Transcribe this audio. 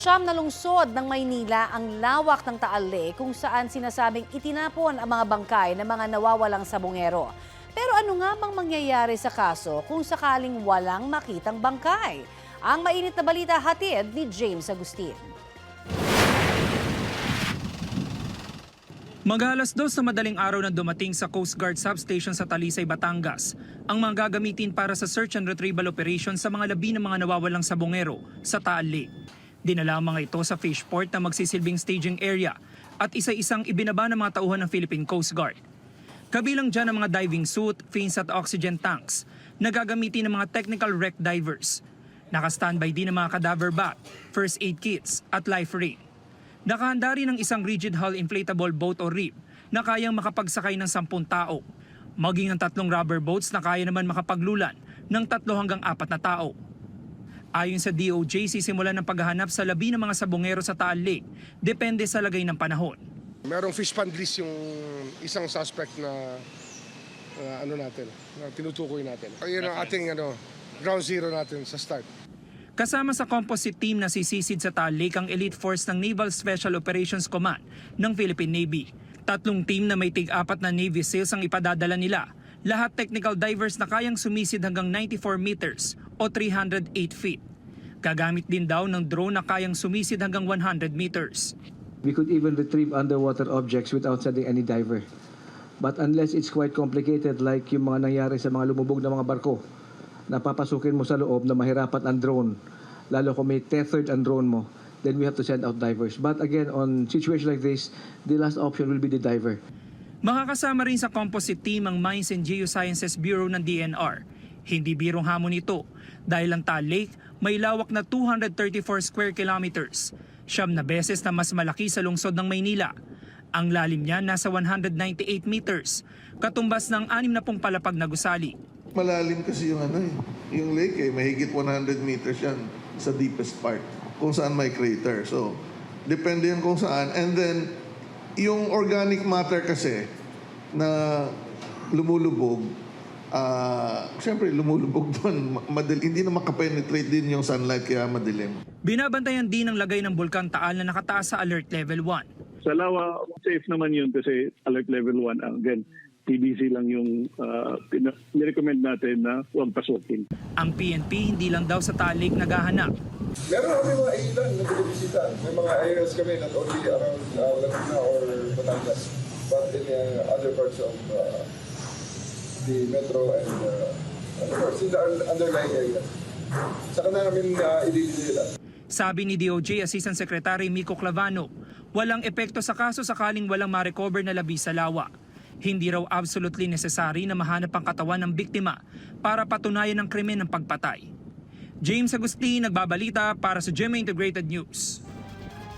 Siyam na lungsod ng Maynila ang lawak ng Taal Lake kung saan sinasabing itinapon ang mga bangkay ng mga nawawalang sabongero. Pero ano nga bang mangyayari sa kaso kung sakaling walang makitang bangkay? Ang mainit na balita hatid ni James Agustin. Mag-alas 2 na madaling araw na dumating sa Coast Guard Substation sa Talisay, Batangas ang mga gagamitin para sa search and retrieval operation sa mga labi ng mga nawawalang sabongero sa Taal Lake. Dinala ang mga ito sa fishport na magsisilbing staging area at isa-isang ibinaba ng mga tauhan ng Philippine Coast Guard. Kabilang dyan ang mga diving suit, fins at oxygen tanks na gagamitin ng mga technical wreck divers. Naka-standby din ang mga cadaver bat, first aid kits at life ring. Nakahanda rin ang isang rigid hull inflatable boat o RIB na kayang makapagsakay ng 10 tao. Maging ang 3 rubber boats na kaya naman makapaglulan ng 3 hanggang 4 na tao. Ayon sa DOJ, sisimulan ng paghahanap sa labi ng mga sabongero sa Taal Lake. Depende sa lagay ng panahon. Merong fish pond list yung isang suspect na tinutukoy natin. Ayun ang ating ground zero natin sa start. Kasama sa composite team na sisisid sa Taal Lake ang elite force ng Naval Special Operations Command ng Philippine Navy. 3 team na may tig-4 na Navy SEALs ang ipadadala nila. Lahat technical divers na kayang sumisid hanggang 94 meters o 308 feet. Gagamit din daw ng drone na kayang sumisid hanggang 100 meters. We could even retrieve underwater objects without sending any diver. But unless it's quite complicated like yung mga nangyari sa mga lumubog na mga barko, napapasukin mo sa loob na mahirapan ang drone, lalo kung may tethered ang drone mo, then we have to send out divers. But again, on situation like this, the last option will be the diver. Makakasama rin sa composite team ang Mines and Geosciences Bureau ng DNR. Hindi birong hamon ito dahil ang Taal Lake may lawak na 234 square kilometers, 9 na beses na mas malaki sa lungsod ng Maynila. Ang lalim niya nasa 198 meters, katumbas ng 60 palapag na gusali. Malalim kasi yung lake mahigit 100 meters yan sa deepest part, kung saan may crater. So, depende yan kung saan. And then, yung organic matter kasi na lumulubog, siyempre lumulubog doon, hindi na makapenetrate din yung sunlight kaya madilim. Binabantayan din ang lagay ng Bulkan Taal na nakataas sa Alert Level 1. Sa Lawa, safe naman yun kasi Alert Level 1. Again, TBC lang yung nirecommend natin na huwag pasukin. Ang PNP hindi lang daw sa Taal Lake naghahanap. Meron kami mga island na binibisita. May mga areas kami not only around Laguna or Batangas, but in other parts of the metro and of course in the underlying areas. Saka na namin ididila. Sabi ni DOJ Assistant Secretary Mico Clavano, walang epekto sa kaso sakaling walang ma-recover na labi sa lawa. Hindi raw absolutely necessary na mahanap ang katawan ng biktima para patunayan ang krimen ng pagpatay. James Agustin, nagbabalita para sa GMA Integrated News.